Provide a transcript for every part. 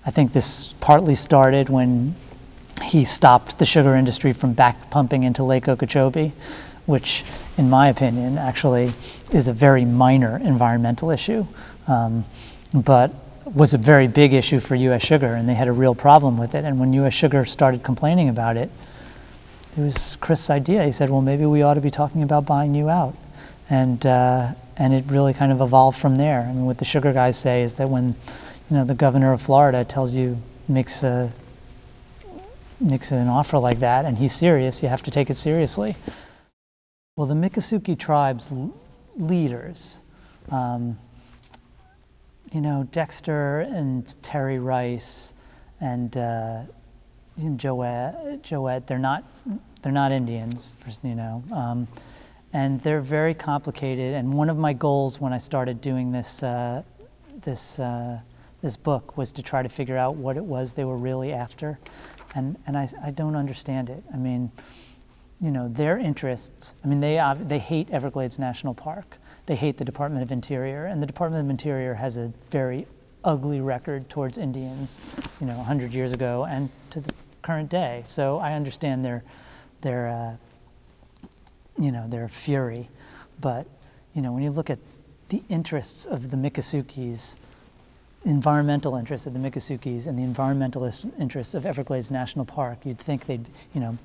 I think this partly started when he stopped the sugar industry from back pumping into Lake Okeechobee, which, in my opinion, actually is a very minor environmental issue, but was a very big issue for U.S. Sugar, and they had a real problem with it. And when U.S. Sugar started complaining about it, it was Chris' idea. He said, well, maybe we ought to be talking about buying you out. And it really kind of evolved from there. I mean, what the sugar guys say is that when, the governor of Florida tells you, makes an offer like that, and he's serious, you have to take it seriously. Well, the Miccosukee tribe's leaders, Dexter and Terry Rice and Joette, they're not Indians, and they're very complicated. And one of my goals when I started doing this book was to try to figure out what it was they were really after, and I don't understand it. I mean, their interests. I mean, they hate Everglades National Park. They hate the Department of Interior, and the Department of Interior has a very ugly record towards Indians, 100 years ago and to the current day. So I understand their fury, but when you look at the interests of the Miccosukees, environmental interests of the Miccosukees and the environmentalist interests of Everglades National Park, you'd think they'd, the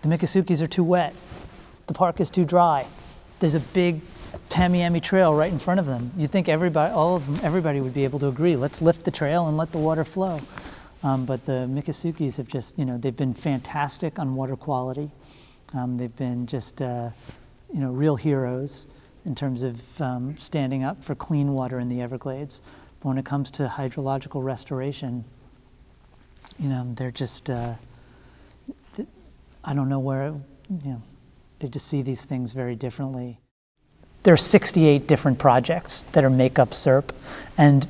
Miccosukees are too wet, the park is too dry. There's a big Tamiami Trail right in front of them. You'd think everybody would be able to agree, let's lift the trail and let the water flow. But the Miccosukees have just, they've been fantastic on water quality. They've been just, real heroes in terms of standing up for clean water in the Everglades. But when it comes to hydrological restoration, they're just, I don't know where, they just see these things very differently. There are 68 different projects that make up SERP, and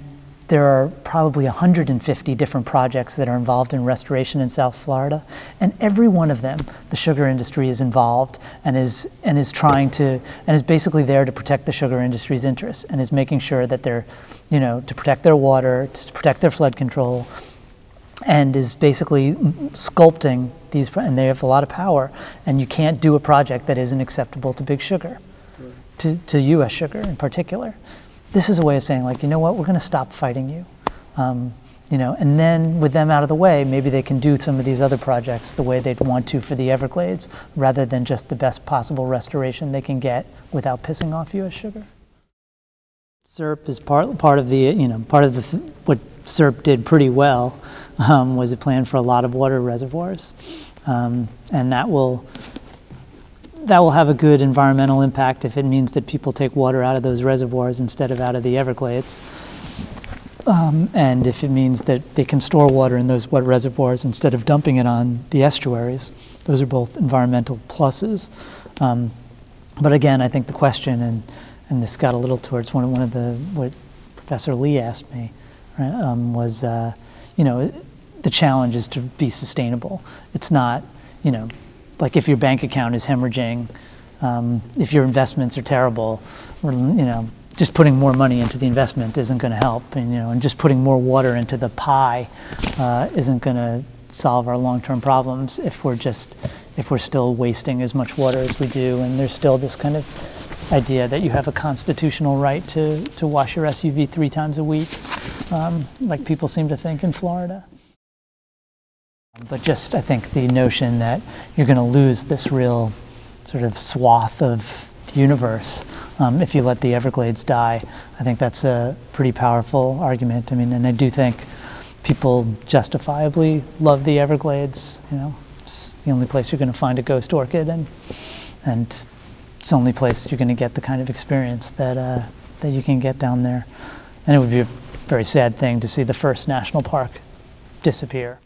there are probably 150 different projects that are involved in restoration in South Florida, and every one of them, the sugar industry is involved and is trying to, and is basically there to protect the sugar industry's interests, and is making sure that they're, to protect their water, to protect their flood control, and is basically sculpting these, and they have a lot of power, and you can't do a project that isn't acceptable to Big Sugar, to U.S. Sugar in particular. This is a way of saying, like, what, we're going to stop fighting you. And then with them out of the way, maybe they can do some of these other projects the way they'd want to for the Everglades, rather than just the best possible restoration they can get without pissing off U.S. Sugar. SERP is part of the, what SERP did pretty well was a plan for a lot of water reservoirs. And that will have a good environmental impact if it means that people take water out of those reservoirs instead of out of the Everglades. And if it means that they can store water in those wet reservoirs instead of dumping it on the estuaries. Those are both environmental pluses. But again, I think the question, and this got a little towards what Professor Lee asked me, right, was, the challenge is to be sustainable. It's not, like if your bank account is hemorrhaging, if your investments are terrible, just putting more money into the investment isn't going to help, and just putting more water into the pie isn't going to solve our long-term problems if we're still wasting as much water as we do, and there's still this kind of idea that you have a constitutional right to wash your SUV 3 times a week, like people seem to think in Florida. But just, I think, the notion that you're going to lose this real sort of swath of the universe if you let the Everglades die, I think that's a pretty powerful argument. I mean, and I do think people justifiably love the Everglades. It's the only place you're going to find a ghost orchid, and it's the only place you're going to get the kind of experience that you can get down there. And it would be a very sad thing to see the first national park disappear.